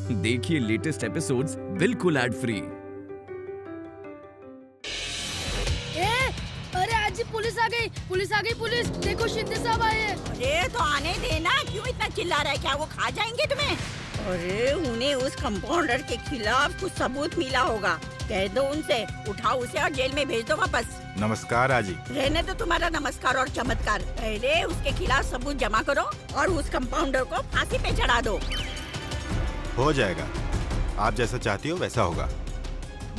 देखिए latest episodes बिल्कुल ad free. अरे आज पुलिस आ गई, पुलिस देखो शिंदे साहब आए हैं। अरे तो आने देना, क्यों इतना चिल्ला रहा है? क्या वो खा जाएंगे तुम्हें? अरे उन्हें उस कंपाउंडर के खिलाफ कुछ सबूत मिला होगा, कह दो उनसे, उठाओ उसे और जेल में भेज दो वापस। नमस्कार आजी। रहने तो तुम्हारा नमस्कार और चमत्कार, पहले उसके खिलाफ सबूत जमा करो और उस कंपाउंडर को फांसी पे चढ़ा दो। हो जाएगा, आप जैसा चाहती हो वैसा होगा,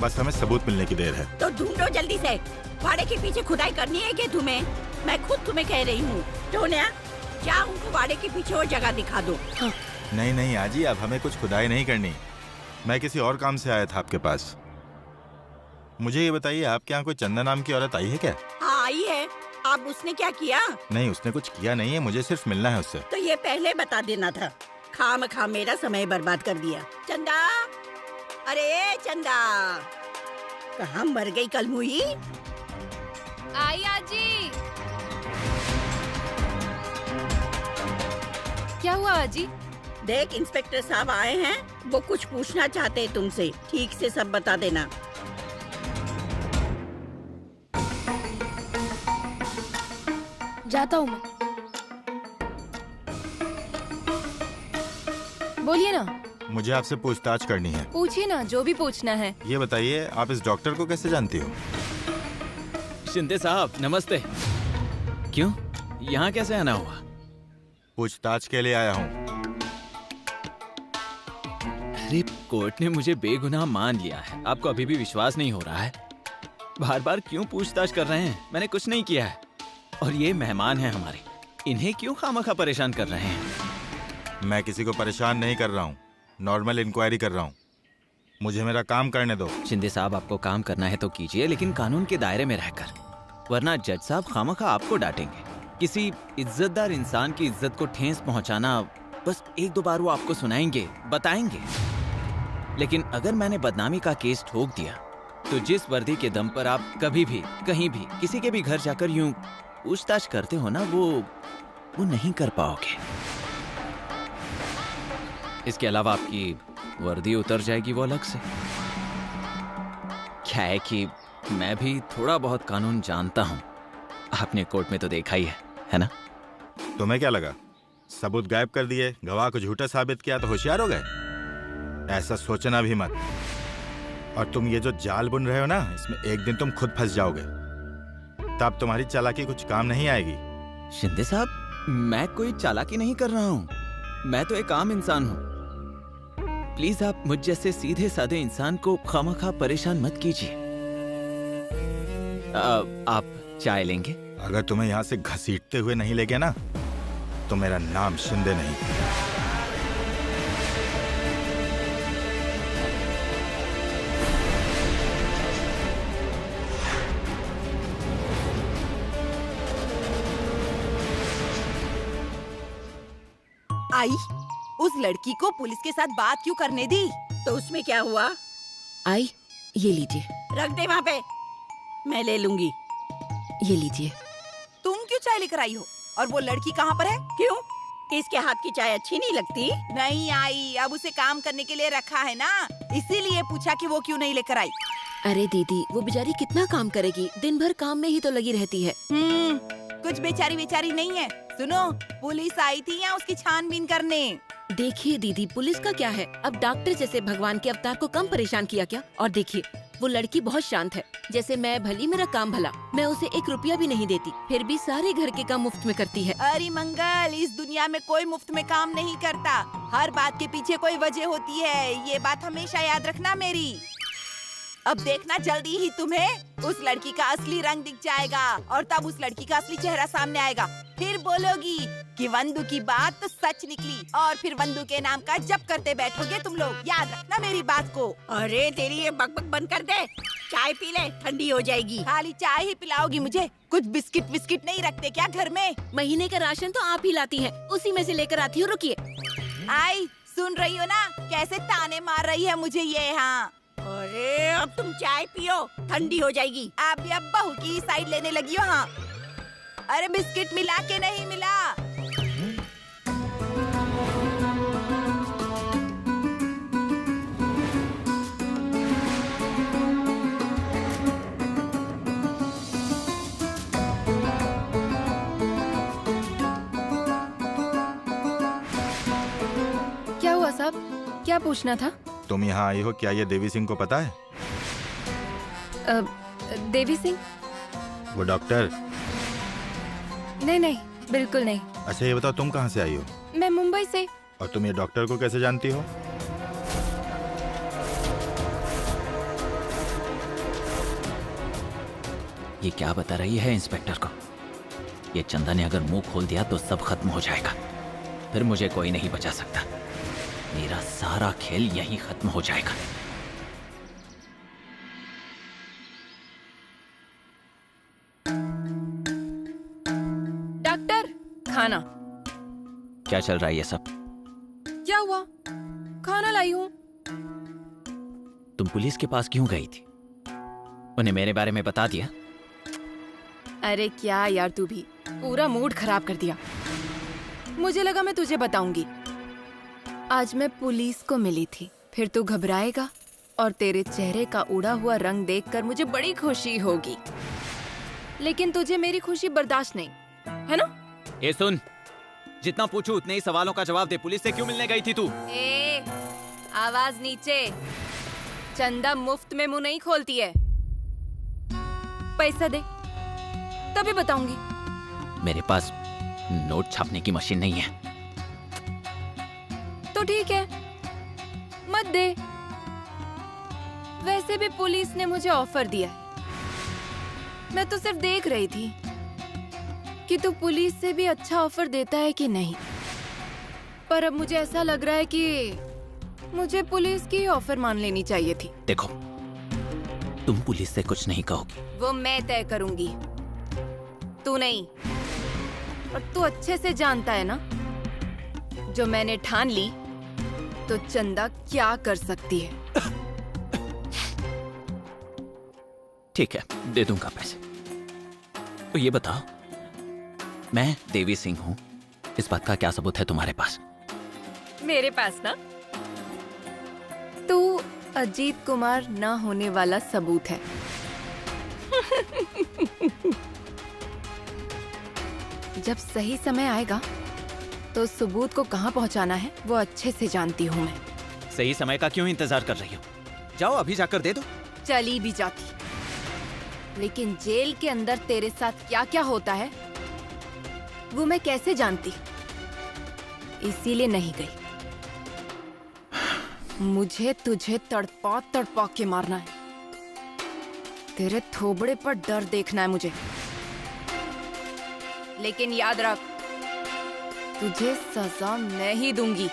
बस हमें सबूत मिलने की देर है। तो ढूंढो जल्दी से। फाड़े के पीछे खुदाई करनी है क्या तुम्हें? मैं खुद तुम्हें कह रही हूँ, टोनिया क्या उनको फाड़े के पीछे वो जगह दिखा दो। हाँ। नहीं आजी, अब हमें कुछ खुदाई नहीं करनी, मैं किसी और काम से आया था आपके पास। मुझे ये बताइए, आपके यहाँ कोई चंदा नाम की औरत आई है क्या? हाँ आई है। अब उसने क्या किया? नहीं, उसने कुछ किया नहीं है, मुझे सिर्फ मिलना है उससे। तो ये पहले बता देना था, खामखा मेरा समय बर्बाद कर दिया। चंदा, अरे चंदा, कहाँ मर गई कलमुही? आई आजी। क्या हुआ आजी? देख इंस्पेक्टर साहब आए हैं, वो कुछ पूछना चाहते हैं तुमसे, ठीक से सब बता देना। जाता हूँ मैं। बोलिए ना। मुझे आपसे पूछताछ करनी है। पूछिए ना, जो भी पूछना है। ये बताइए, आप इस डॉक्टर को कैसे जानती हो? शिंदे साहब नमस्ते। क्यों, यहाँ कैसे आना हुआ? पूछताछ के लिए आया हूँ। अरे कोर्ट ने मुझे बेगुनाह मान लिया है, आपको अभी भी विश्वास नहीं हो रहा है? बार बार क्यों पूछताछ कर रहे हैं? मैंने कुछ नहीं किया है। और ये मेहमान हैं हमारे, इन्हें क्यों खामखा परेशान कर रहे हैं? मैं किसी को परेशान नहीं कर रहा हूँ, नॉर्मल इंक्वायरी कर रहा हूँ, मुझे मेरा काम करने दो। शिंदे साहब आपको काम करना है तो कीजिए, लेकिन कानून के दायरे में रहकर, वरना जज साहब खामखा आपको डांटेंगे। किसी इज्जतदार इंसान की इज्जत को ठेस पहुंचाना, बस एक दो बार वो आपको सुनाएंगे, बताएंगे, लेकिन अगर मैंने बदनामी का केस ठोक दिया तो जिस वर्दी के दम पर आप कभी भी कहीं भी किसी के भी घर जाकर यूं पूछताछ करते हो ना, वो नहीं कर पाओगे। इसके अलावा आपकी वर्दी उतर जाएगी वो अलग से। क्या है कि मैं भी थोड़ा बहुत कानून जानता हूं, आपने कोर्ट में तो देखा ही है ना? तुम्हें क्या लगा, सबूत गायब कर दिए, गवाह को झूठा साबित किया तो होशियार हो गए? ऐसा सोचना भी मत। और तुम ये जो जाल बुन रहे हो ना, इसमें एक दिन तुम खुद फंस जाओगे, तब तुम्हारी चालाकी कुछ काम नहीं आएगी। शिंदे साहब, मैं कोई चालाकी नहीं कर रहा हूँ, मैं तो एक आम इंसान हूँ। प्लीज आप मुझ जैसे सीधे साधे इंसान को खामखा परेशान मत कीजिए। आप चाय लेंगे? अगर तुम्हें यहाँ से घसीटते हुए नहीं ले गया ना, तो मेरा नाम शिंदे नहीं। आई, उस लड़की को पुलिस के साथ बात क्यों करने दी? तो उसमें क्या हुआ? आई, ये लीजिए। रख दे वहाँ पे, मैं ले लूंगी। ये लीजिए। तुम क्यों चाय लेकर आई हो? और वो लड़की कहाँ पर है? क्यों, इसके हाथ की चाय अच्छी नहीं लगती? नहीं आई, अब उसे काम करने के लिए रखा है ना, इसीलिए पूछा कि वो क्यों नहीं लेकर आई। अरे दीदी, वो बेचारी कितना काम करेगी, दिन भर काम में ही तो लगी रहती है। कुछ बेचारी नहीं है। सुनो, पुलिस आई थी यहाँ उसकी छानबीन करने। देखिए दीदी, पुलिस का क्या है, अब डॉक्टर जैसे भगवान के अवतार को कम परेशान किया क्या? और देखिए, वो लड़की बहुत शांत है, जैसे मैं भली मेरा काम भला। मैं उसे 1 रुपया भी नहीं देती, फिर भी सारे घर के काम मुफ्त में करती है। अरे मंगल, इस दुनिया में कोई मुफ्त में काम नहीं करता, हर बात के पीछे कोई वजह होती है, ये बात हमेशा याद रखना मेरी। अब देखना, जल्दी ही तुम्हें उस लड़की का असली रंग दिख जाएगा और तब उस लड़की का असली चेहरा सामने आएगा। फिर बोलोगी कि वंदू की बात तो सच निकली, और फिर वंदू के नाम का जप करते बैठोगे तुम लोग। याद रखना मेरी बात को। अरे तेरी ये बकबक बंद कर दे, चाय पी ले, ठंडी हो जाएगी। खाली चाय ही पिलाओगी मुझे? कुछ बिस्किट विस्किट नहीं रखते क्या घर में? महीने का राशन तो आप ही लाती हैं, उसी में से लेकर आती हूँ। रुकिए। आई, सुन रही हो ना कैसे ताने मार रही है मुझे ये? हाँ, अरे अब तुम चाय पियो, ठंडी हो जाएगी। आप भी अब बहू की साइड लेने लगी हो? हाँ, अरे बिस्किट मिला के नहीं मिला? क्या पूछना था? तुम यहाँ आई हो, क्या ये देवी सिंह को पता है? देवी सिंह? वो डॉक्टर? नहीं नहीं, बिल्कुल नहीं। अच्छा ये बताओ, तुम कहाँ से आई हो? मैं मुंबई से। और तुम ये डॉक्टर को कैसे जानती हो? ये क्या बता रही है इंस्पेक्टर को? ये चंदा ने अगर मुंह खोल दिया तो सब खत्म हो जाएगा, फिर मुझे कोई नहीं बचा सकता। मेरा सारा खेल यहीं खत्म हो जाएगा। डॉक्टर, खाना। क्या चल रहा है ये सब? क्या हुआ? खाना लाई हूँ। तुम पुलिस के पास क्यों गई थी? उन्हें मेरे बारे में बता दिया? अरे क्या यार, तू भी पूरा मूड खराब कर दिया। मुझे लगा मैं तुझे बताऊंगी। आज मैं पुलिस को मिली थी, फिर तू घबराएगा और तेरे चेहरे का उड़ा हुआ रंग देखकर मुझे बड़ी खुशी होगी, लेकिन तुझे मेरी खुशी बर्दाश्त नहीं है ना? ए सुन, जितना पूछूं उतने ही सवालों का जवाब दे। पुलिस से क्यों मिलने गई थी तू? ए, आवाज नीचे। चंदा मुफ्त में मुंह नहीं खोलती है। पैसा दे तभी बताऊंगी। मेरे पास नोट छापने की मशीन नहीं है। तो ठीक है, मत दे। वैसे भी पुलिस ने मुझे ऑफर दिया है। मैं तो सिर्फ देख रही थी कि तू पुलिस से भी अच्छा ऑफर देता है कि नहीं। पर अब मुझे ऐसा लग रहा है कि मुझे पुलिस की ऑफर मान लेनी चाहिए थी। देखो, तुम पुलिस से कुछ नहीं कहोगी। वो मैं तय करूंगी, तू नहीं। और तू अच्छे से जानता है ना, जो मैंने ठान ली तो चंदा क्या कर सकती है। ठीक है, दे दूंगा पैसे। तो ये बताओ, मैं देवी सिंह हूँ, इस बात का क्या सबूत है तुम्हारे पास? मेरे पास ना, तू अजीत कुमार ना होने वाला सबूत है। जब सही समय आएगा तो सबूत को कहाँ पहुँचाना है वो अच्छे से जानती हूँ मैं। सही समय का क्यों इंतजार कर रही हो? जाओ अभी जाकर दे दो। चली भी जाती, लेकिन जेल के अंदर तेरे साथ क्या क्या होता है वो मैं कैसे जानती? इसीलिए नहीं गई। मुझे तुझे तड़पा तड़पा के मारना है। तेरे थोबड़े पर डर देखना है मुझे। लेकिन याद रख, तुझे सजा मैं ही दूंगी।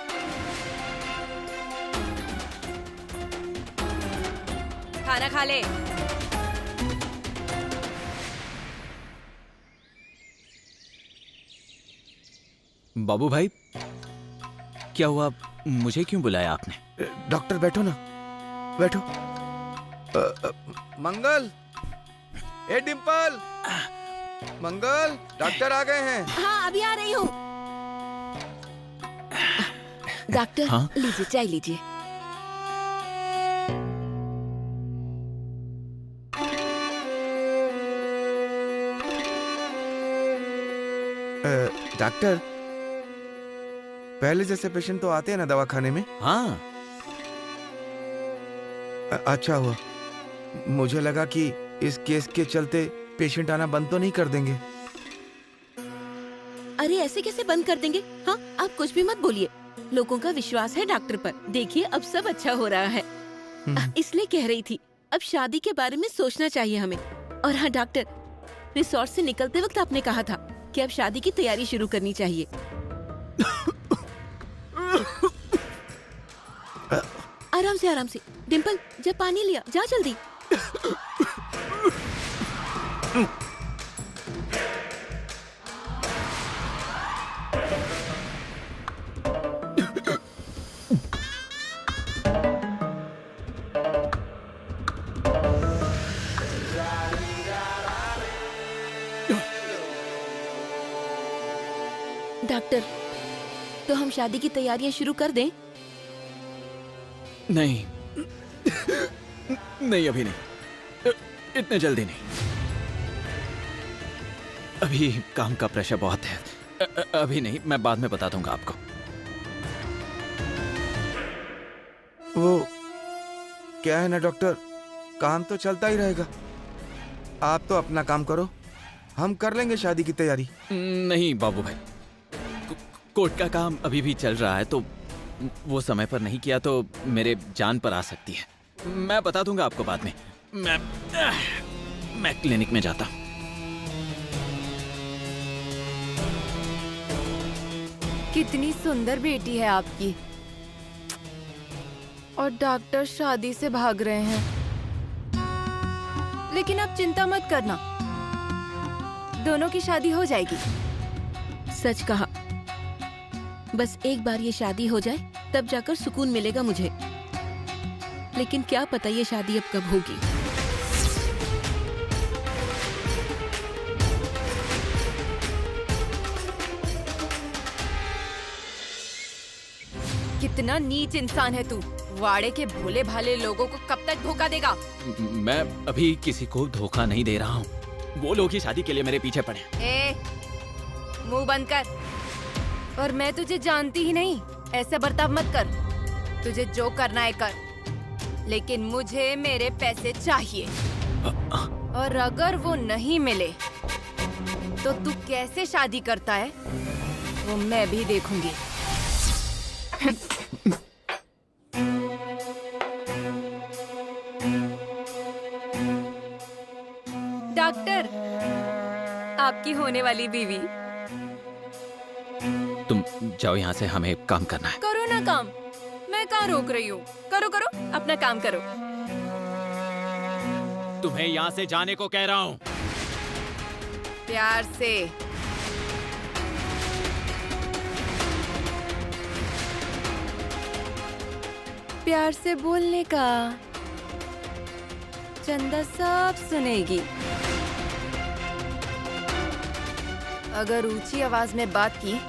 खाना खा ले। बाबू भाई, क्या हुआ? मुझे क्यों बुलाया आपने? डॉक्टर बैठो ना, बैठो। मंगल, ए डिम्पल, मंगल, डॉक्टर आ गए हैं। हाँ, अभी आ रही हूँ। डॉक्टर, हाँ? लीजिए चाय लीजिए। डॉक्टर, पहले जैसे पेशेंट तो आते हैं ना दवाखाने में? हाँ। अच्छा हुआ, मुझे लगा कि इस केस के चलते पेशेंट आना बंद तो नहीं कर देंगे। अरे ऐसे कैसे बंद कर देंगे? हाँ, आप कुछ भी मत बोलिए। लोगों का विश्वास है डॉक्टर पर। देखिए अब सब अच्छा हो रहा है। इसलिए कह रही थी, अब शादी के बारे में सोचना चाहिए हमें। और हाँ डॉक्टर, रिसोर्ट से निकलते वक्त आपने कहा था कि अब शादी की तैयारी शुरू करनी चाहिए। आराम से आराम से। डिम्पल, जब पानी लिया, जा जल्दी। डॉक्टर, तो हम शादी की तैयारियां शुरू कर दें? नहीं नहीं, अभी नहीं, इतने जल्दी नहीं। अभी काम का प्रेशर बहुत है। अभी नहीं, मैं बाद में बता दूंगा आपको। क्या है ना डॉक्टर, काम तो चलता ही रहेगा। आप तो अपना काम करो, हम कर लेंगे शादी की तैयारी। नहीं बाबू भाई, कोर्ट का काम अभी भी चल रहा है, तो वो समय पर नहीं किया तो मेरे जान पर आ सकती है। मैं बता दूंगा आपको बाद में। मैं क्लिनिक में जाता हूँ। कितनी सुंदर बेटी है आपकी, और डॉक्टर शादी से भाग रहे हैं। लेकिन आप चिंता मत करना, दोनों की शादी हो जाएगी। सच कहा, बस एक बार ये शादी हो जाए तब जाकर सुकून मिलेगा मुझे। लेकिन क्या पता ये शादी अब कब होगी। कितना नीच इंसान है तू। वाड़े के भोले भाले लोगों को कब तक धोखा देगा? मैं अभी किसी को धोखा नहीं दे रहा हूँ। वो लोग ही शादी के लिए मेरे पीछे पड़े। ए, मुंह बंद कर। और मैं तुझे जानती ही नहीं, ऐसा बर्ताव मत कर। तुझे जो करना है कर, लेकिन मुझे मेरे पैसे चाहिए। और अगर वो नहीं मिले तो तू कैसे शादी करता है वो मैं भी देखूंगी। डॉक्टर, आपकी होने वाली बीवी। तुम जाओ यहाँ से, हमें काम करना है। करो ना काम, मैं कहाँ रोक रही हूँ। करो करो, अपना काम करो। तुम्हें यहाँ से जाने को कह रहा हूँ। प्यार से। प्यार से बोलने का, चंदा सब सुनेगी। अगर ऊंची आवाज में बात की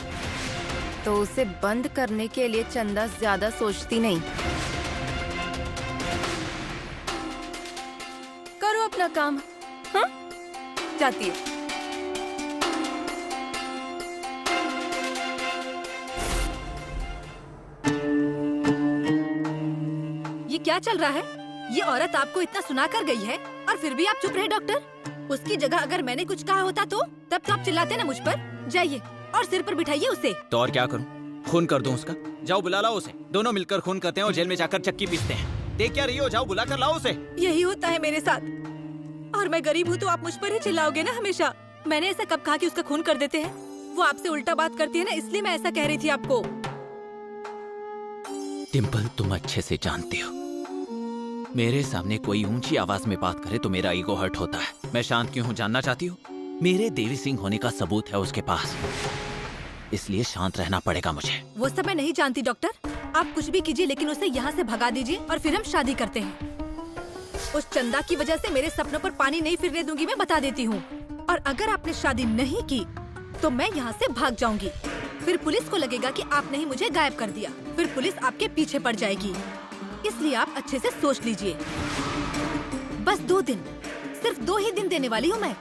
तो उसे बंद करने के लिए चंदा ज्यादा सोचती नहीं। करो अपना काम। हाँ, जाती है। ये क्या चल रहा है? ये औरत आपको इतना सुना कर गई है और फिर भी आप चुप रहे डॉक्टर। उसकी जगह अगर मैंने कुछ कहा होता तो तब तो आप चिल्लाते ना मुझ पर। जाइए और सिर पर बिठाइए उसे। तो और क्या करूं? खून कर दूं उसका? जाओ बुला लाओ उसे। दोनों मिलकर खून करते हैं और जेल में जाकर चक्की पीसते हैं। देख क्या रही हो? जाओ बुला कर लाओ उसे। यही होता है मेरे साथ। और मैं गरीब हूँ तो आप मुझ पर ही चिल्लाओगे ना हमेशा। मैंने ऐसा कब कहा कि उसका खून कर देते हैं? वो आपसे उल्टा बात करती है ना, इसलिए मैं ऐसा कह रही थी आपको। डिम्पल, तुम अच्छे से जानती हो, मेरे सामने कोई ऊंची आवाज में बात करे तो मेरा ईगो हर्ट होता है। मैं शांत क्यों हूँ जानना चाहती हो? मेरे देवी सिंह होने का सबूत है उसके पास, इसलिए शांत रहना पड़ेगा मुझे। वो सब मैं नहीं जानती डॉक्टर। आप कुछ भी कीजिए लेकिन उसे यहाँ से भगा दीजिए और फिर हम शादी करते हैं। उस चंदा की वजह से मेरे सपनों पर पानी नहीं फिरने दूंगी, मैं बता देती हूँ। और अगर आपने शादी नहीं की तो मैं यहाँ से भाग जाऊंगी। फिर पुलिस को लगेगा कि आपने ही मुझे गायब कर दिया। फिर पुलिस आपके पीछे पड़ जाएगी। इसलिए आप अच्छे से सोच लीजिए। बस 2 दिन, सिर्फ 2 ही दिन देने वाली हूँ मैं।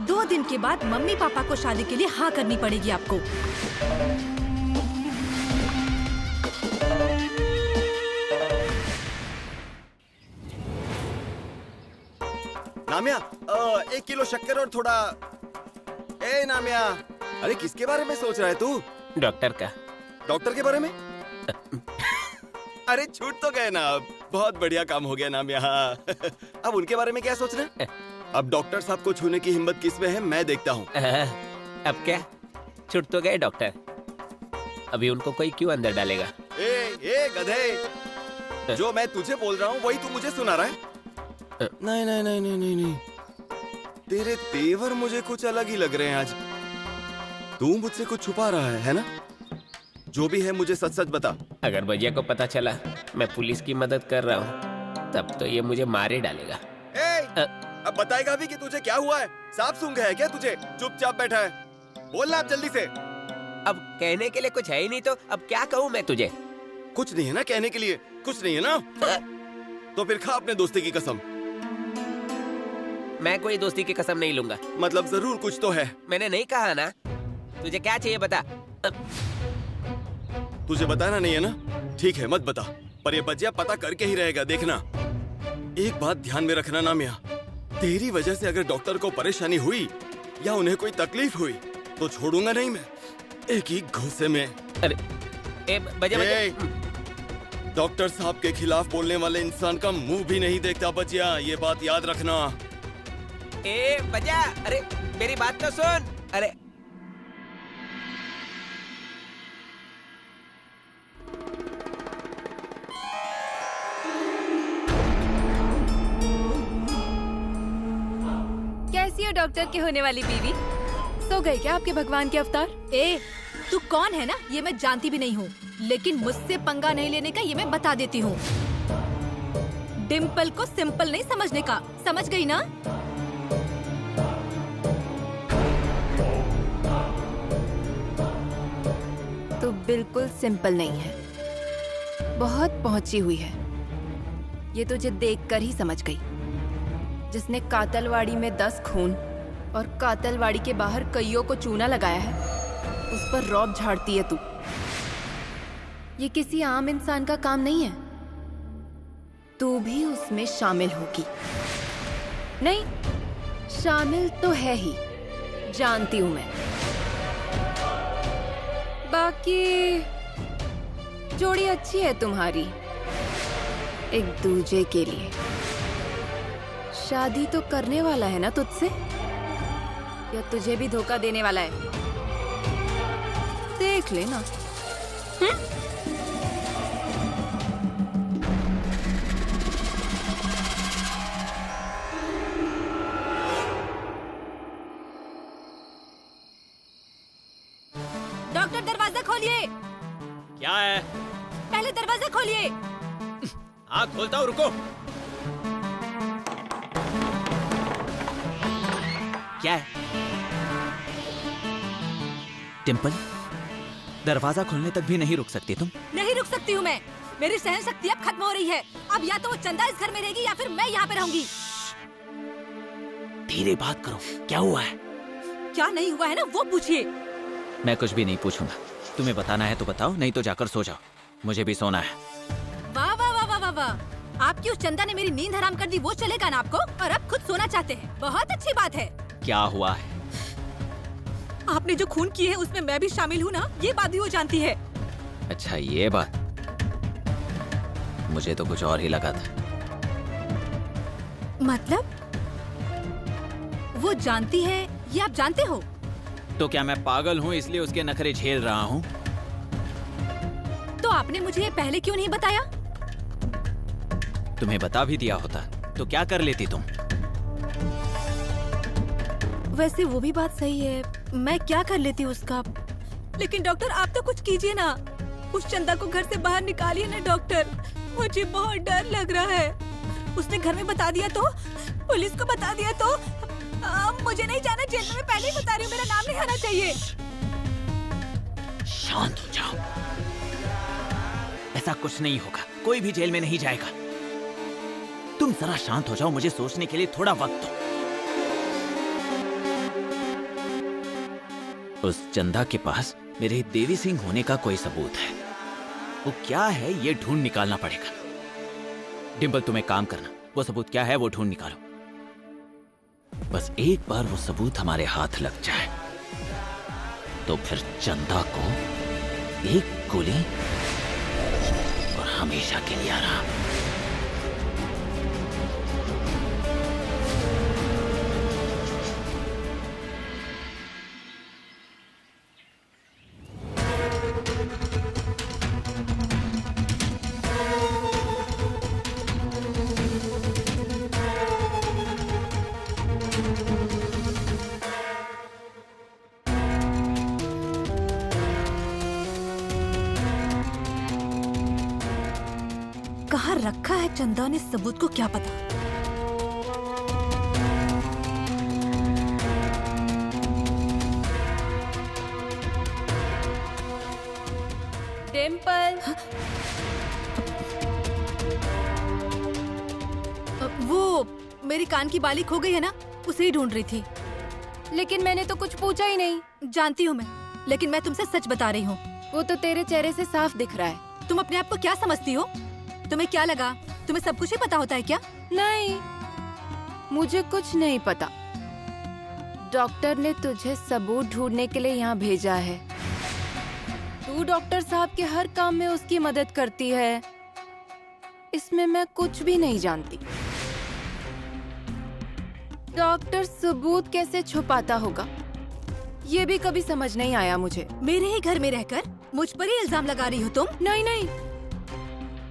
2 दिन के बाद मम्मी पापा को शादी के लिए हाँ करनी पड़ेगी आपको। नामिया, 1 किलो शक्कर और थोड़ा। ए नामिया, अरे किसके बारे में सोच रहा है तू? डॉक्टर का। डॉक्टर के बारे में? अरे छूट तो गए ना अब। बहुत बढ़िया काम हो गया नामिया। अब उनके बारे में क्या सोच रहे? अब डॉक्टर साहब को छूने की हिम्मत किस में है मैं देखता हूँ। अब क्या, छूट तो गए डॉक्टर, अभी उनको कोई क्यों अंदर डालेगा? ए गधे, जो मैं तुझे बोल रहा हूँ वही तू मुझे सुना रहा है? नहीं नहीं नहीं नहीं नहीं नहीं, तेरे तेवर मुझे कुछ अलग ही लग रहे हैं आज। तू मुझसे कुछ छुपा रहा है ना? जो भी है मुझे सच सच बता। अगर भैया को पता चला मैं पुलिस की मदद कर रहा हूँ तब तो ये मुझे मारे डालेगा। अब बताएगा भी कि तुझे क्या हुआ है? सांप सूंघ है क्या तुझे? चुपचाप बैठा है, बोलना आप जल्दी से। अब कहने के लिए कुछ है ही नहीं तो अब क्या कहूँ मैं तुझे? कुछ नहीं है ना कहने के लिए? कुछ नहीं है ना? तो फिर खा अपने दोस्ती की कसम। मैं कोई दोस्ती की कसम नहीं लूंगा। मतलब जरूर कुछ तो है। मैंने नहीं कहा ना। तुझे क्या चाहिए बता। तुझे बताना नहीं है ना? ठीक है मत बता, पर ये बजिया पता करके ही रहेगा, देखना। एक बात ध्यान में रखना ना मियाँ, तेरी वजह से अगर डॉक्टर को परेशानी हुई या उन्हें कोई तकलीफ हुई तो छोड़ूंगा नहीं मैं, एक ही घूंसे में। अरे बजा डॉक्टर साहब के खिलाफ बोलने वाले इंसान का मुंह भी नहीं देखता बचिया, ये बात याद रखना। बजा, अरे मेरी बात तो सुन। अरे कैसी हो डॉक्टर के होने वाली बीवी? सो गए क्या आपके भगवान के अवतार? तू कौन है ना ये मैं जानती भी नहीं हूँ, लेकिन मुझसे पंगा नहीं लेने का ये मैं बता देती हूँ। डिम्पल को सिंपल नहीं समझने का, समझ गई ना? तो बिल्कुल सिंपल नहीं है, बहुत पहुंची हुई है। ये तुझे देखकर ही समझ गई। जिसने कातलवाड़ी में 10 खून और कातलवाड़ी के बाहर कईयों को चूना लगाया है, उस पर रौब झाड़ती है तू। ये किसी आम इंसान का काम नहीं है, तू भी उसमें शामिल होगी। नहीं, शामिल तो है ही, जानती हूं मैं। बाकी जोड़ी अच्छी है तुम्हारी एक दूजे के लिए। शादी तो करने वाला है ना तुझसे, या तुझे भी धोखा देने वाला है? देख लेना। डॉक्टर दरवाजा खोलिए। क्या है? पहले दरवाजा खोलिए। हाँ खोलता हूँ, रुको। क्या है? डिम्पल, दरवाजा खोलने तक भी नहीं रुक सकती तुम? नहीं रुक सकती हूँ मैं, मेरी सहन शक्ति अब खत्म हो रही है। अब या तो वो चंदा इस घर में रहेगी या फिर मैं यहाँ पे रहूंगी। धीरे बात करो, क्या हुआ है? क्या नहीं हुआ है ना वो पूछिए। मैं कुछ भी नहीं पूछूंगा, तुम्हें बताना है तो बताओ, नहीं तो जाकर सो जाओ, मुझे भी सोना है। वाह वाह वाह वाह वाह वाह, आपकी उस चंदा ने मेरी नींद हराम कर दी, वो चलेगा ना आपको? और अब खुद सोना चाहते हैं, बहुत अच्छी बात है। क्या हुआ है? आपने जो खून किए हैं उसमें मैं भी शामिल हूँ ना, ये बात भी वो जानती है। अच्छा ये बात, मुझे तो कुछ और ही लगा था। मतलब वो जानती है, ये आप जानते हो? तो क्या मैं पागल हूँ इसलिए उसके नखरे झेल रहा हूँ? तो आपने मुझे ये पहले क्यों नहीं बताया? तुम्हें बता भी दिया होता तो क्या कर लेती तुम? वैसे वो भी बात सही है, मैं क्या कर लेती उसका। लेकिन डॉक्टर आप तो कुछ कीजिए ना, उस चंदा को घर से बाहर निकालिए ना डॉक्टर, मुझे बहुत डर लग रहा है। उसने घर में बता दिया तो, पुलिस को बता दिया तो, मुझे नहीं जाना जेल में, मैं पहले ही बता रही हूँ, मेरा नाम नहीं आना चाहिए। शांत हो जाओ, ऐसा कुछ नहीं होगा, कोई भी जेल में नहीं जाएगा। तुम जरा शांत हो जाओ, मुझे सोचने के लिए थोड़ा वक्त दो। उस चंदा के पास मेरे देवी सिंह होने का कोई सबूत है, वो क्या है ये ढूंढ निकालना पड़ेगा। डिम्पल तुम एक काम करना, वो सबूत क्या है वो ढूंढ निकालो। बस एक बार वो सबूत हमारे हाथ लग जाए तो फिर चंदा को एक गोली और हमेशा के लिए आराम। कहाँ रखा है चंदा ने सबूत को क्या पता। डिम्पल, वो मेरी कान की बाली खो गई है ना, उसे ही ढूंढ रही थी। लेकिन मैंने तो कुछ पूछा ही नहीं। जानती हूँ मैं, लेकिन मैं तुमसे सच बता रही हूँ। वो तो तेरे चेहरे से साफ दिख रहा है। तुम अपने आप को क्या समझती हो? तुम्हें क्या लगा तुम्हें सब कुछ ही पता होता है क्या? नहीं, मुझे कुछ नहीं पता। डॉक्टर ने तुझे सबूत ढूंढने के लिए यहाँ भेजा है। तू डॉक्टर साहब के हर काम में उसकी मदद करती है। इसमें मैं कुछ भी नहीं जानती। डॉक्टर सबूत कैसे छुपाता होगा, ये भी कभी समझ नहीं आया मुझे। मेरे ही घर में रहकर मुझ पर ही इल्जाम लगा रही हो तुम? नहीं नहीं,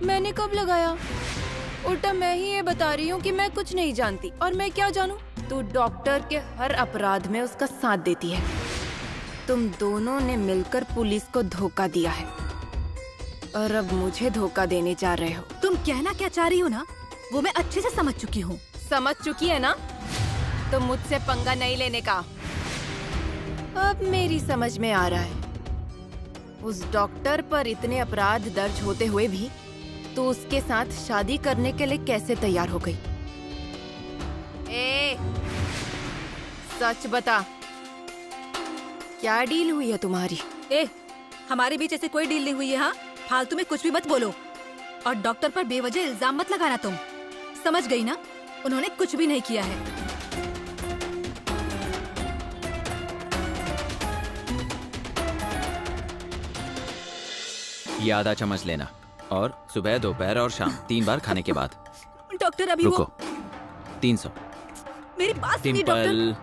मैंने कब लगाया? उल्टा मैं ही ये बता रही हूँ कि मैं कुछ नहीं जानती। और मैं क्या जानूँ? तू डॉक्टर के हर अपराध में उसका साथ देती है। तुम दोनों ने मिलकर पुलिस को धोखा दिया है और अब मुझे धोखा देने जा रहे हो। तुम कहना क्या चाह रही हो ना, वो मैं अच्छे से समझ चुकी हूँ। समझ चुकी है ना? तो मुझसे पंगा नहीं लेने का। अब मेरी समझ में आ रहा है, उस डॉक्टर पर इतने अपराध दर्ज होते हुए भी तू उसके साथ शादी करने के लिए कैसे तैयार हो गई। ए, सच बता, क्या डील हुई है तुम्हारी? ए, हमारे बीच ऐसे कोई डील नहीं हुई है। हाँ, फालतू में कुछ भी मत बोलो और डॉक्टर पर बेवजह इल्जाम मत लगाना। तुम समझ गई ना, उन्होंने कुछ भी नहीं किया है। ये आधा चम्मच लेना और सुबह, दोपहर और शाम 3 बार खाने के बाद। डॉक्टर अभी रुको, वो 300। मेरी बात सुनिए डॉक्टर। सिंपल।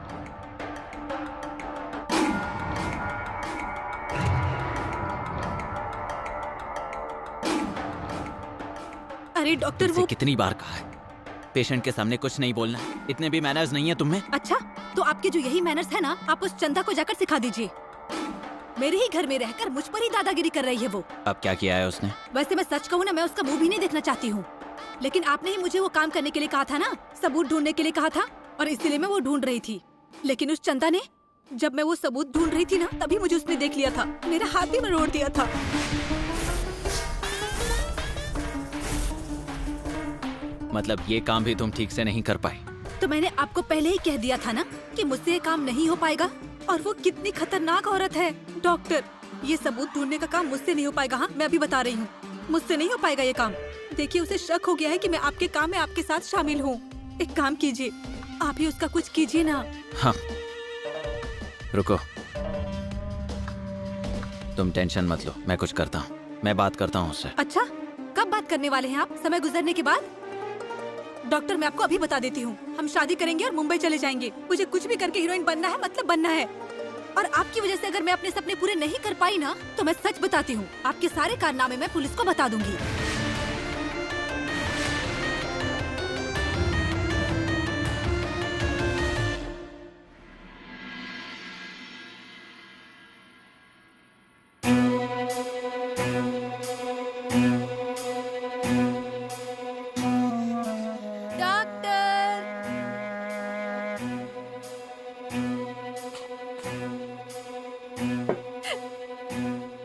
अरे डॉक्टर तुमसे वो कितनी बार कहा है, पेशेंट के सामने कुछ नहीं बोलना। इतने भी मैनर्स नहीं है तुम में। अच्छा, तो आपके जो यही मैनर्स है ना, आप उस चंदा को जाकर सिखा दीजिए। मेरे ही घर में रहकर मुझ पर ही दादागिरी कर रही है वो। अब क्या किया है उसने? वैसे मैं सच कहूँ ना, मैं उसका मुंह भी नहीं देखना चाहती हूँ, लेकिन आपने ही मुझे वो काम करने के लिए कहा था ना, सबूत ढूंढने के लिए कहा था, और इसीलिए मैं वो ढूंढ रही थी। लेकिन उस चंदा ने, जब मैं वो सबूत ढूंढ रही थी ना, तभी मुझे उसने देख लिया था। मेरा हाथ भी मरोड़ दिया था। मतलब ये काम भी तुम ठीक से नहीं कर पाई? तो मैंने आपको पहले ही कह दिया था ना कि मुझसे ये काम नहीं हो पाएगा। और वो कितनी खतरनाक औरत है डॉक्टर। ये सबूत ढूंढने का काम मुझसे नहीं हो पाएगा। हाँ, मैं अभी बता रही हूँ, मुझसे नहीं हो पाएगा ये काम। देखिए, उसे शक हो गया है कि मैं आपके काम में आपके साथ शामिल हूँ। एक काम कीजिए, आप ही उसका कुछ कीजिए ना। हाँ, रुको, तुम टेंशन मत लो, मैं कुछ करता हूँ। मैं बात करता हूँ उससे। अच्छा, कब बात करने वाले हैं आप? समय गुजरने के बाद? डॉक्टर, मैं आपको अभी बता देती हूँ, हम शादी करेंगे और मुंबई चले जाएंगे। मुझे कुछ भी करके हीरोइन बनना है, मतलब बनना है। और आपकी वजह से अगर मैं अपने सपने पूरे नहीं कर पाई ना, तो मैं सच बताती हूँ, आपके सारे कारनामे मैं पुलिस को बता दूंगी।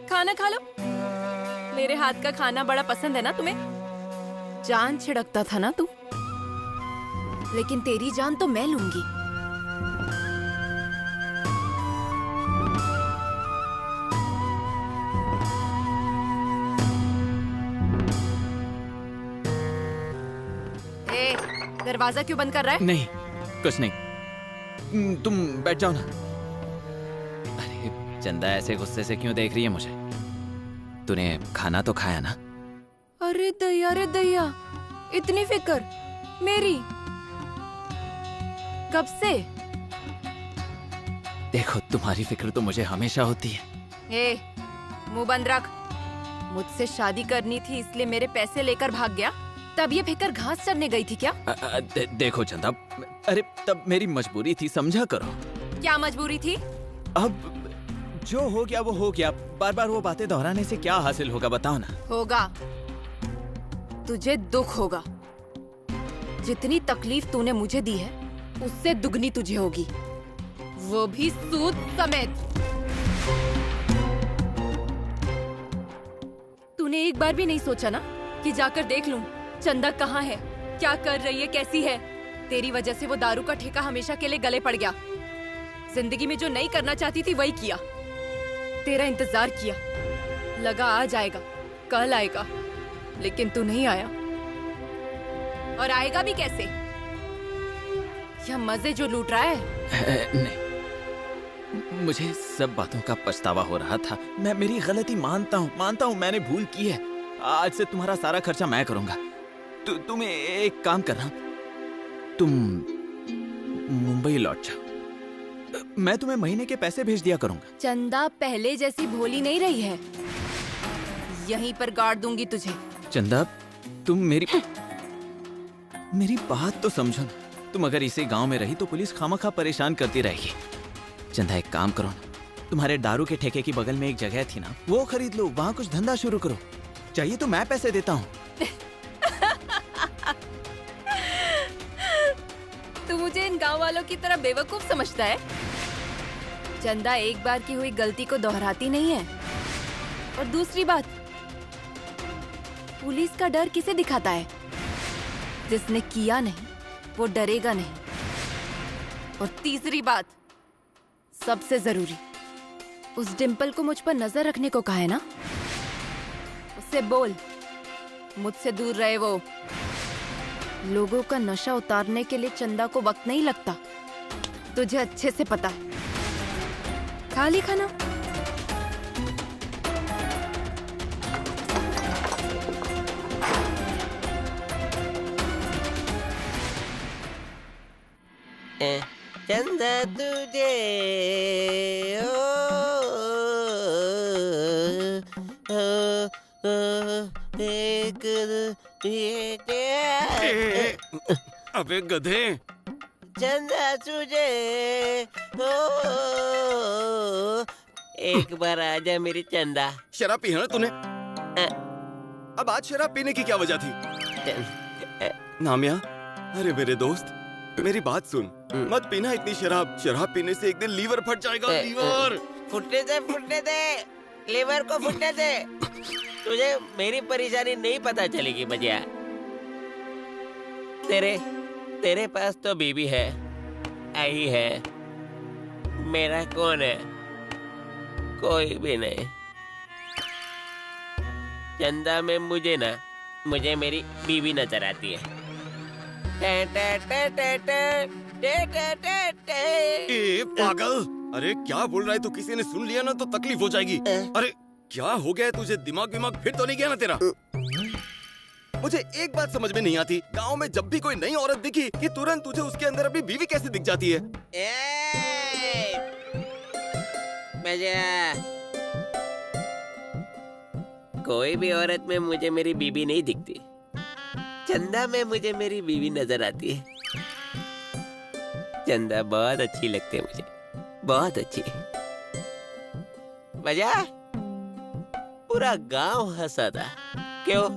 खाना खा लो। मेरे हाथ का खाना बड़ा पसंद है ना तुम्हें? जान छिड़कता था ना तू, लेकिन तेरी जान तो मैं लूंगी। ए, दरवाजा क्यों बंद कर रहा है? नहीं, कुछ नहीं, तुम बैठ जाओ ना। अरे चंदा, ऐसे गुस्से से क्यों देख रही है मुझे? तूने खाना तो खाया ना? अरे दैया, इतनी फिक्र मेरी कब से? देखो, तुम्हारी फिक्र तो मुझे हमेशा होती है। ए, मुंह बंद रख। मुझसे शादी करनी थी इसलिए मेरे पैसे लेकर भाग गया, तब ये फिक्र घास चरने गई थी क्या? देखो चंदा, अरे तब मेरी मजबूरी थी, समझा करो। क्या मजबूरी थी? अब जो हो गया वो हो गया। बार बार वो बातें दोहराने से क्या हासिल होगा, बताओ ना। होगा, तुझे दुख होगा। जितनी तकलीफ तूने मुझे दी है, उससे दुगनी तुझे होगी, वो भी सूद समेत। तूने एक बार भी नहीं सोचा ना कि जाकर देख लूं चंदा कहाँ है, क्या कर रही है, कैसी है? तेरी वजह से वो दारू का ठेका हमेशा के लिए गले पड़ गया। जिंदगी में जो नहीं करना चाहती थी वही किया। तेरा इंतजार किया, लगा आ जाएगा, कल आएगा, लेकिन तू नहीं आया। और आएगा भी कैसे? यह मजे जो लूट रहा है। नहीं, मुझे सब बातों का पछतावा हो रहा था। मैं मेरी गलती मानता हूँ, मैंने भूल की है। आज से तुम्हारा सारा खर्चा मैं करूंगा। तुम एक काम करना, तुम मुंबई लौट जाओ, मैं तुम्हें महीने के पैसे भेज दिया करूंगा। चंदा पहले जैसी भोली नहीं रही है। यहीं पर गाड़ दूंगी तुझे। चंदा, तुम मेरी बात तो समझो ना। तुम अगर इसी गांव में रही तो पुलिस खामखा परेशान करती रहेगी। चंदा, एक काम करो ना, तुम्हारे दारू के ठेके की बगल में एक जगह थी ना, वो खरीद लो, वहां कुछ धंधा शुरू करो। चाहिए तो मैं पैसे देता हूँ। तू मुझे इन गांव वालों की तरह बेवकूफ समझता है? चंदा एक बार की हुई गलती को दोहराती नहीं है। और दूसरी बात, पुलिस का डर किसे दिखाता है? जिसने किया नहीं वो डरेगा नहीं। और तीसरी बात, सबसे जरूरी, उस डिम्पल को मुझ पर नजर रखने को कहा है ना, उससे बोल मुझसे दूर रहे। वो लोगों का नशा उतारने के लिए चंदा को वक्त नहीं लगता, तुझे अच्छे से पता है। खा ली खाना? चंदा तुझे अबे गधे, चंदा तुझे एक बार आजा मेरी चंदा। शराब पी है ना तूने? अब आज शराब पीने की क्या वजह थी? नामिया, अरे मेरे दोस्त, मेरी बात सुन, मत पीना इतनी शराब। शराब पीने से एक दिन लीवर फट जाएगा। लीवर फुटने दे, लीवर को फुटने दे। तुझे मेरी परेशानी नहीं पता चलेगी बजिया। तेरे पास तो बीबी है, आई है, मेरा कौन है? कोई भी नहीं। चंदा में मुझे मेरी बीबी नजर आती है। ए पागल, अरे क्या बोल रहा है तू? किसी ने सुन लिया ना तो तकलीफ हो जाएगी। अरे क्या हो गया है तुझे? दिमाग फिर तो नहीं गया ना तेरा? मुझे एक बात समझ में नहीं आती, गांव में जब भी कोई नई औरत दिखी कि तुरंत तुझे उसके अंदर अपनी बीवी कैसे दिख जाती है? कोई भी औरत में मुझे मेरी बीवी नहीं दिखती। चंदा में मुझे मेरी बीवी नजर आती है। चंदा बहुत अच्छी लगती है मुझे, बहुत अच्छी। मजा, पूरा गांव हंसा था। क्यों?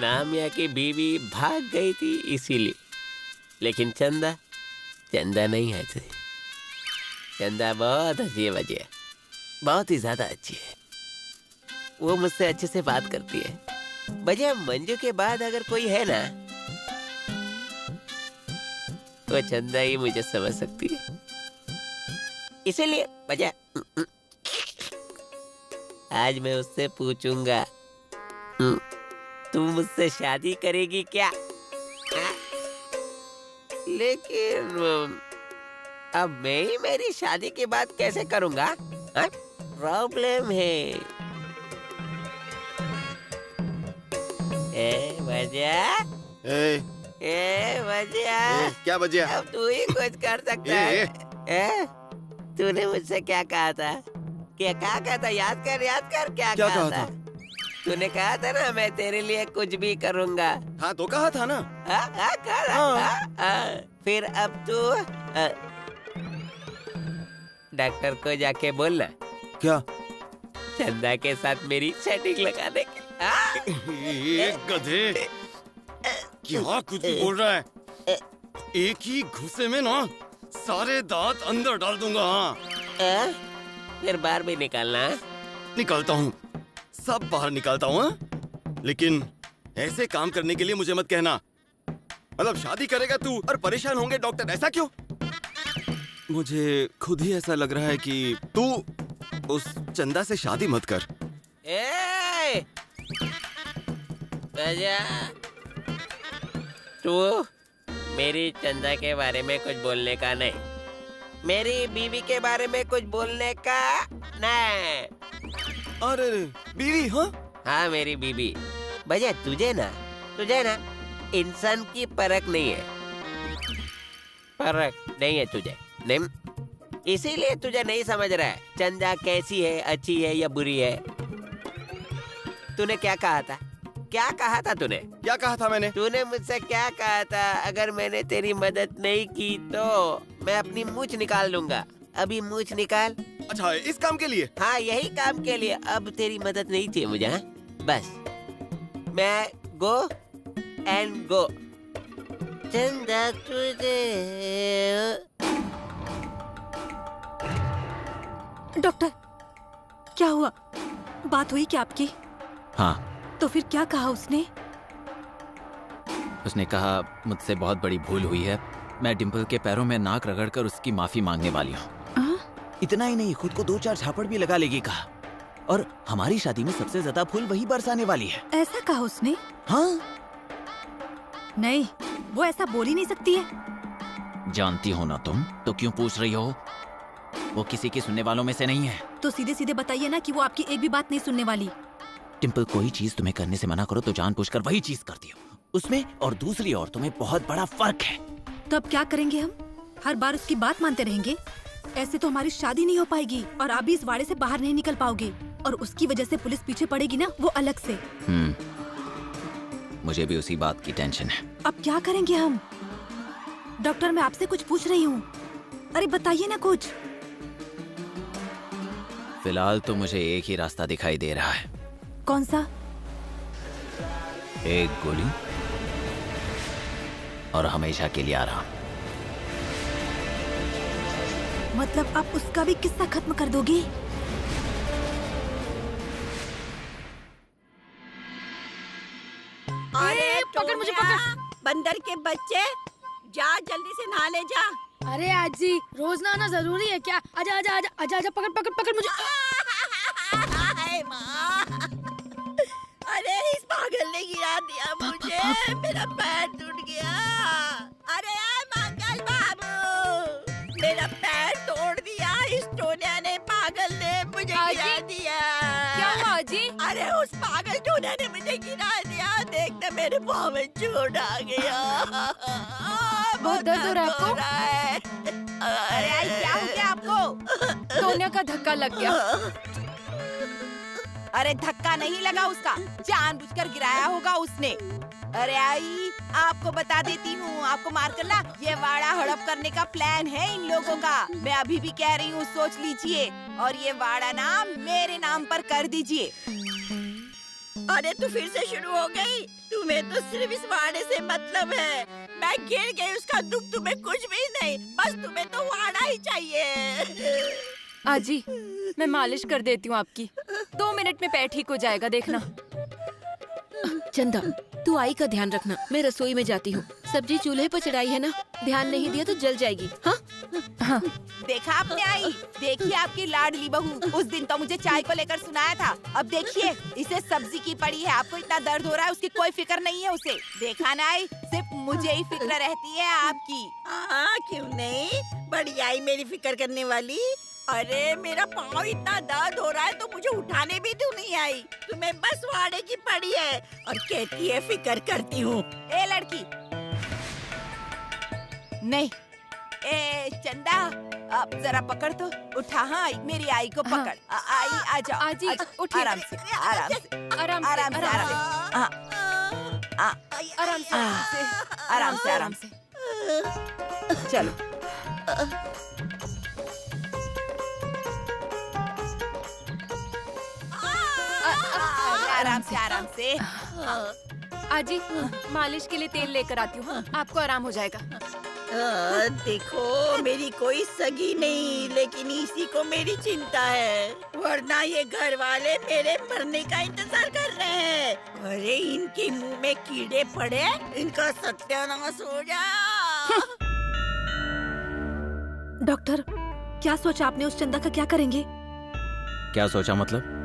नामिया की बीवी भाग गई थी इसीलिए। लेकिन चंदा नहीं है। चंदा बहुत अच्छी है बजिया, बहुत ही ज्यादा अच्छी है। वो मुझसे अच्छे से बात करती है। बजिया, मंजू के बाद अगर कोई है ना तो चंदा ही मुझे समझ सकती है। इसीलिए बजिया, आज मैं उससे पूछूंगा, तुम मुझसे शादी करेगी क्या? लेकिन अब मैं ही मेरी शादी की बात कैसे करूंगा? प्रॉब्लम है। क्या बजिया? अब तू ही कुछ कर सकता है। तूने मुझसे क्या कहा था? क्या कहा था? याद कर क्या कहा था? तूने कहा था ना मैं तेरे लिए कुछ भी करूंगा। हाँ तो कहा था ना। फिर अब तू डॉक्टर को जाके बोलना। क्या? चंदा के साथ मेरी सेटिंग लगा दे। गधे, क्या कुछ भी बोल रहा है? एक ही घुसे में ना सारे दांत अंदर डाल दूंगा। हाँ, फिर बाहर भी निकालना। निकालता हूँ, सब बाहर निकालता हूँ। लेकिन ऐसे काम करने के लिए मुझे मत कहना। मतलब शादी करेगा तू और परेशान होंगे डॉक्टर, ऐसा क्यों? मुझे खुद ही ऐसा लग रहा है कि तू उस चंदा से शादी मत कर। तू मेरी चंदा के बारे में कुछ बोलने का नहीं, मेरी बीवी के बारे में कुछ बोलने का नहीं। अरे बीवी? हाँ मेरी बीवी। भैया तुझे ना इंसान की परख नहीं है, परख नहीं है तुझे, नहीं, इसीलिए तुझे नहीं समझ रहा है चंदा कैसी है, अच्छी है या बुरी है। तूने क्या कहा था? क्या कहा था तूने? क्या कहा था मैंने? तूने मुझसे क्या कहा था? अगर मैंने तेरी मदद नहीं की तो मैं अपनी मूंछ निकाल लूंगा। अभी मूंछ निकाल। अच्छा, इस काम के लिए? हाँ यही काम के लिए। अब तेरी मदद नहीं चाहिए मुझे। हाँ? बस मैं गो एंड गो। चंदा तुझे। डॉक्टर क्या हुआ? बात हुई क्या आपकी? हाँ। तो फिर क्या कहा उसने? उसने कहा मुझसे बहुत बड़ी भूल हुई है, मैं डिम्पल के पैरों में नाक रगड़कर उसकी माफी मांगने वाली हूँ। इतना ही नहीं, खुद को 2-4 झापड़ भी लगा लेगी कहा, और हमारी शादी में सबसे ज्यादा फूल वही बरसाने वाली है। ऐसा कहा उसने? हाँ। नहीं, वो ऐसा बोल ही नहीं सकती है। जानती हो ना तुम, तो क्यों पूछ रही हो? वो किसी के सुनने वालों में से नहीं है। तो सीधे सीधे बताइए ना कि वो आपकी एक भी बात नहीं सुनने वाली। डिम्पल कोई चीज तुम्हें करने से मना करो तो जानबूझकर वही चीज करती हो। उसमें और दूसरी औरतों में बहुत बड़ा फर्क है। तो अब क्या करेंगे हम? हर बार उसकी बात मानते रहेंगे? ऐसे तो हमारी शादी नहीं हो पाएगी और आप भी इस वाड़े से बाहर नहीं निकल पाओगे, और उसकी वजह से पुलिस पीछे पड़ेगी ना, वो अलग से। मुझे भी उसी बात की टेंशन है। अब क्या करेंगे हम? डॉक्टर मैं आपसे कुछ पूछ रही हूँ, अरे बताइए ना कुछ। फिलहाल तो मुझे एक ही रास्ता दिखाई दे रहा है। कौन सा? एक गोली और हमेशा के लिए आराम। मतलब आप उसका भी किस्सा खत्म कर दोगे? अरे पकड़ मुझे, पकड़। बंदर के बच्चे, जा जल्दी से नहा ले जा। अरे आजी, रोज नहाना जरूरी है क्या? आजा आजा आजा आजा आजा, पकड़ पकड़ पकड़ मुझे। माँ, अरे इस पागल ने गिरा दिया मुझे, मेरा पैर टूट गया। अरे यार मंगल बाबू, मेरा पैर तोड़ दिया इस टोनिया ने, पागल ने मुझे गिरा दिया। क्या हुआ जी? अरे उस पागल टोनिया ने मुझे गिरा दिया, देखना मेरे पाँव में चोट आ गया। बहुत दर्द हो रहा है आपको? अरे क्या हो गया आपको? टोनिया का धक्का लग गया। अरे धक्का नहीं लगा उसका, जानबूझकर गिराया होगा उसने। अरे आई, आपको बता देती हूँ, आपको मार कर ना ये वाड़ा हड़प करने का प्लान है इन लोगों का। मैं अभी भी कह रही हूँ, सोच लीजिए, और ये वाड़ा ना मेरे नाम पर कर दीजिए। अरे तू फिर से शुरू हो गई? तुम्हें तो सिर्फ इस वाड़े से मतलब है। मैं गिर गई, उसका दुख तुम्हें कुछ भी नहीं, बस तुम्हें तो वाड़ा ही चाहिए। आजी, मैं मालिश कर देती हूँ आपकी, 2 मिनट में पैर ठीक हो जाएगा, देखना। चंदा, तू आई का ध्यान रखना, मैं रसोई में जाती हूँ। सब्जी चूल्हे पर चढ़ाई है ना, ध्यान नहीं दिया तो जल जाएगी। हाँ हाँ। देखा आपने आई, देखिए आपकी लाडली बहू, उस दिन तो मुझे चाय को लेकर सुनाया था, अब देखिए इसे सब्जी की पड़ी है। आपको इतना दर्द हो रहा है, उसकी कोई फिक्र नहीं है उसे। देखा ना आई, सिर्फ मुझे ही फिक्र रहती है आपकी। हाँ क्यों नहीं, बड़ी आई मेरी फिक्र करने वाली। अरे मेरा पाँव इतना दर्द हो रहा है तो मुझे उठाने भी तू नहीं आई, तुम्हें बस वाड़े की पड़ी है और कहती है फिक्र करती हूँ। ए लड़की, नहीं, ए चंदा, अब जरा पकड़ तो, उठा। हाँ मेरी आई को पकड़। आई आ जाओ। आजी उठिए, आराम से, आराम से, आराम से, आराम से, आराम से, आराम से, आराम से, आराम से। चलो। आराम से, आराम से। आजी मालिश के लिए तेल लेकर आती हूँ, आपको आराम हो जाएगा। देखो मेरी कोई सगी नहीं, लेकिन इसी को मेरी चिंता है, वरना ये घर वाले मेरे मरने का इंतजार कर रहे हैं। अरे इनके मुंह में कीड़े पड़े, इनका सत्यानाश हो जाए। डॉक्टर क्या सोचा आपने? उस चंदा का क्या करेंगे? क्या सोचा मतलब?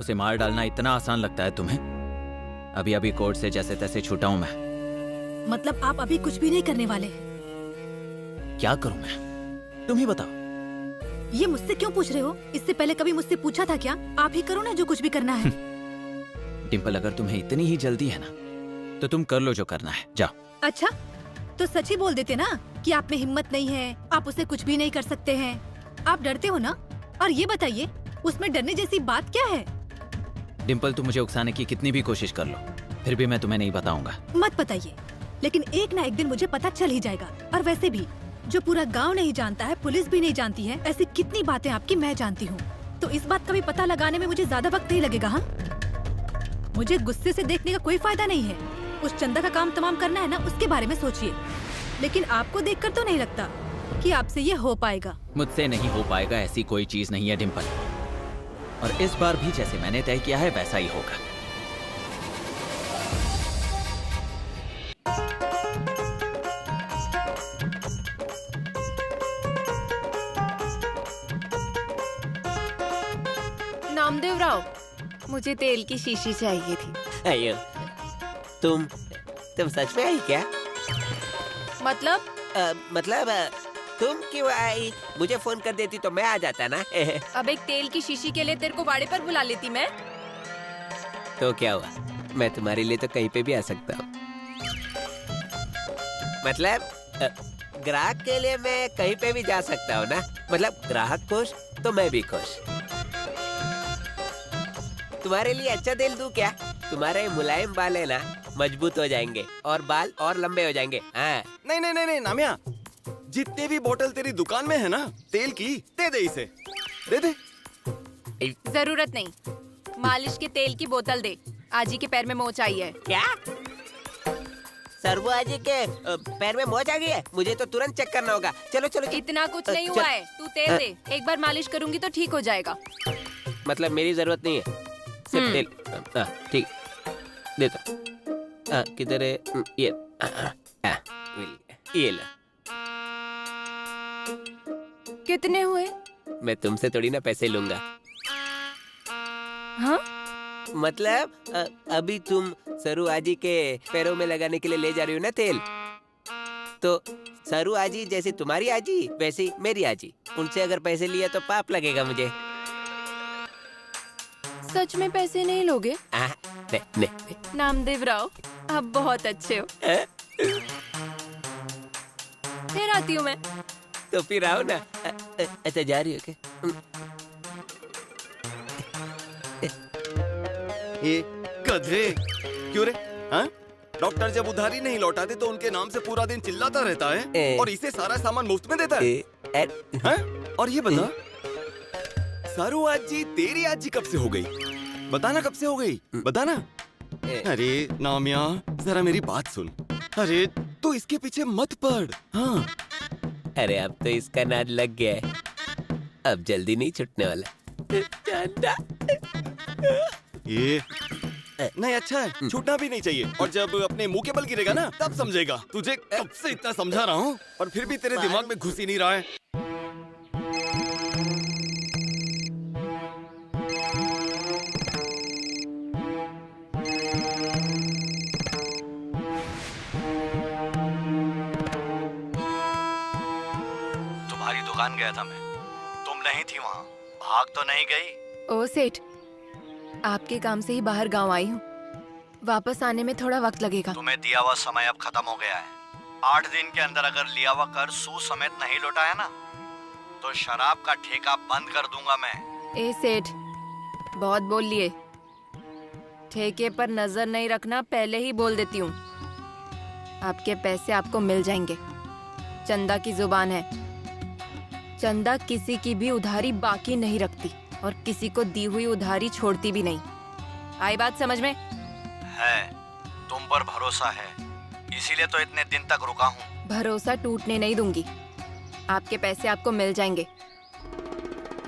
उसे मार डालना इतना आसान लगता है तुम्हें? अभी अभी कोर्ट से जैसे तैसे छूटा हूं मैं। मतलब आप अभी कुछ भी नहीं करने वाले हैं? क्या करूं मैं, तुम ही बताओ। ये मुझसे क्यों पूछ रहे हो? इससे पहले कभी मुझसे पूछा था क्या? आप ही करो ना जो कुछ भी करना है। डिम्पल, अगर तुम्हें इतनी ही जल्दी है ना तो तुम कर लो जो करना है, जाओ। अच्छा, तो सच ही बोल देते ना कि आप में हिम्मत नहीं है, आप उसे कुछ भी नहीं कर सकते हैं। आप डरते हो ना? और ये बताइए, उसमें डरने जैसी बात क्या है? डिम्पल, तुम मुझे उकसाने की कितनी भी कोशिश कर लो, फिर भी मैं तुम्हें नहीं बताऊंगा। मत बताइए, लेकिन एक ना एक दिन मुझे पता चल ही जाएगा। और वैसे भी जो पूरा गांव नहीं जानता है, पुलिस भी नहीं जानती है, ऐसी कितनी बातें आपकी मैं जानती हूँ। तो इस बात का भी पता लगाने में मुझे ज्यादा वक्त नहीं लगेगा। हाँ, मुझे गुस्से से देखने का कोई फायदा नहीं है। उस चंदा का काम तमाम करना है ना, उसके बारे में सोचिए। लेकिन आपको देखकर तो नहीं लगता कि आपसे ये हो पाएगा। मुझसे नहीं हो पाएगा ऐसी कोई चीज नहीं है डिम्पल, और इस बार भी जैसे मैंने तय किया है वैसा ही होगा। नामदेव राव, मुझे तेल की शीशी चाहिए थी। अयो, तुम सच में आई क्या? मतलब? मतलब तुम क्यों आई? मुझे फोन कर देती तो मैं आ जाता ना। अब एक तेल की शीशी के लिए तेरे को वाड़े पर बुला लेती मैं। तो क्या हुआ, मैं तुम्हारे लिए तो कहीं पे भी आ सकता हूँ। मतलब ग्राहक के लिए मैं कहीं पे भी जा सकता हूँ ना। मतलब ग्राहक खुश तो मैं भी खुश। तुम्हारे लिए अच्छा तेल दूं क्या? तुम्हारे मुलायम बाल है ना, मजबूत हो जाएंगे और बाल और लंबे हो जाएंगे। हाँ। नहीं नहीं नहीं नहीं नामिया, जितने भी बोतल तेरी दुकान में है ना तेल की, दे दे इसे, दे दे। जरूरत नहीं, मालिश के तेल की बोतल दे। आजी के पैर में मोच आई है। क्या? सरबू आजी के पैर में मोच आ गई है? मुझे तो तुरंत चेक करना होगा। चलो चलो। इतना कुछ नहीं हुआ है, तू तेल दे। एक बार मालिश करूंगी तो ठीक हो जाएगा। मतलब मेरी जरूरत नहीं है, सिर्फ तेल। ठीक, देता। किधर है ये? ये ला। कितने हुए? मैं तुमसे थोड़ी ना पैसे लूंगा। हाँ? मतलब अभी तुम सरू आजी के पैरों में लगाने के लिए ले जा रही हो ना तेल, तो सरू आजी जैसी तुम्हारी आजी वैसी मेरी आजी, उनसे अगर पैसे लिया तो पाप लगेगा मुझे। सच में पैसे नहीं लोगे? नहीं। नामदेव राव, आप बहुत अच्छे हो। फिर आती हूँ मैं। तो फिर आओ ना। अच्छा, जा रही हो क्या? ये गधे क्यों रे? हाँ? डॉक्टर जब उधारी नहीं लौटाते तो उनके नाम से पूरा दिन चिल्लाता रहता है और इसे सारा सामान मुफ्त में देता है। हाँ? और ये बता, सारू आजी तेरी आजी कब से हो गई? बताना कब से हो गई, बताना। अरे नामिया, जरा मेरी बात सुन। अरे तू इसके पीछे मत पड़। हाँ। अरे अब तो इसका नाद लग गया है, अब जल्दी नहीं छूटने वाला। ये नहीं, अच्छा है, छूटना भी नहीं चाहिए। और जब अपने मुंह के बल गिरेगा ना तब समझेगा। तुझे कब से इतना समझा रहा हूँ और फिर भी तेरे दिमाग में घुस ही नहीं रहा है। तुम्हारी दुकान गया था मैं, तुम नहीं थी वहाँ, भाग तो नहीं गई? ओ सेठ, आपके काम से ही बाहर गांव आई हूँ, वापस आने में थोड़ा वक्त लगेगा। तुम्हें दिया हुआ समय अब खत्म हो गया है। 8 दिन के अंदर अगर लिया हुआ कर सूद समेत नहीं लौटाया ना तो शराब का ठेका बंद कर दूंगा मैं। ए सेठ, बहुत बोल लिए। ठेके पर नजर नहीं रखना, पहले ही बोल देती हूँ। आपके पैसे आपको मिल जाएंगे। चंदा की जुबान है, चंदा किसी की भी उधारी बाकी नहीं रखती और किसी को दी हुई उधारी छोड़ती भी नहीं। आई बात समझ में? है, तुम पर भरोसा है, इसीलिए तो इतने दिन तक रुका हूँ। भरोसा टूटने नहीं दूंगी। आपके पैसे आपको मिल जाएंगे।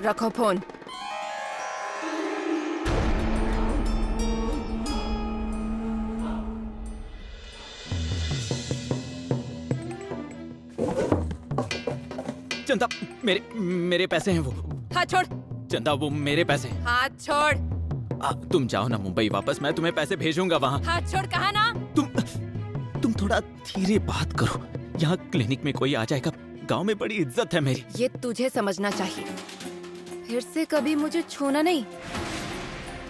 रखो फोन। चंदा, मेरे पैसे हैं वो। हाथ छोड़। चंदा, वो मेरे पैसे। हाथ छोड़। तुम जाओ ना मुंबई वापस, मैं तुम्हें पैसे भेजूंगा वहाँ। हाथ छोड़, कहा ना? तुम थोड़ा धीरे बात करो। यहाँ क्लिनिक में कोई आ जाएगा, गांव में बड़ी इज्जत है मेरी। ये तुझे समझना चाहिए। फिर से कभी मुझे छूना नहीं।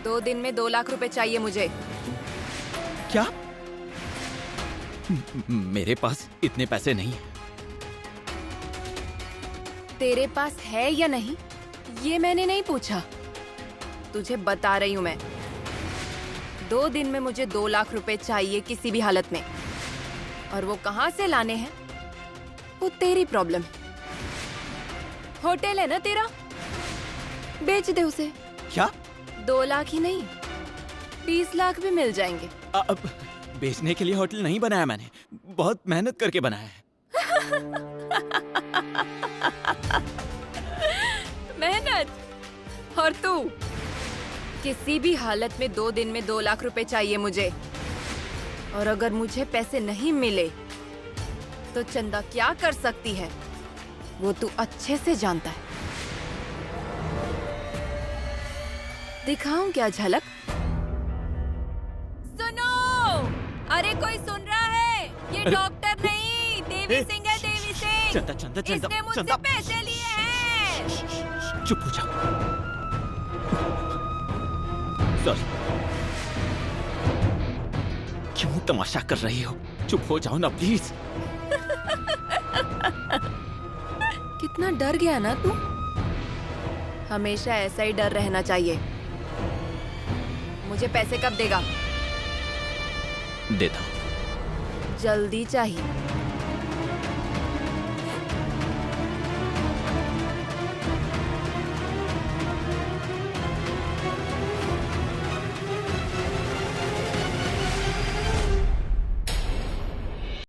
2 दिन में 2 लाख रुपए चाहिए मुझे। क्या? मेरे पास इतने पैसे नहीं है। तेरे पास है या नहीं ये मैंने नहीं पूछा, तुझे बता रही हूँ मैं। 2 दिन में मुझे 2 लाख रुपए चाहिए किसी भी हालत में, और वो कहाँ से लाने हैं वो तेरी प्रॉब्लम है। होटल है ना तेरा, बेच दे उसे। क्या? 2 लाख ही नहीं 20 लाख भी मिल जाएंगे। अब बेचने के लिए होटल नहीं बनाया मैंने, बहुत मेहनत करके बनाया है। मेहनत? और तू? किसी भी हालत में 2 दिन में 2 लाख रुपए चाहिए मुझे, और अगर मुझे पैसे नहीं मिले तो चंदा क्या कर सकती है वो तू अच्छे से जानता है। दिखाऊं क्या झलक? सुनो, अरे कोई सुन रहा है? ये डॉक्टर नहीं, देवी सिंह है, देवी सिंह। चंदा चंदा चंदा इसने मुझसे पैसे लिए हैं। चुप हो जाओ। सॉरी। क्यों तमाशा कर रही हो? चुप हो जाओ ना प्लीज। कितना डर गया ना तू? हमेशा ऐसा ही डर रहना चाहिए। मुझे पैसे कब देगा? देता हूँ। जल्दी चाहिए।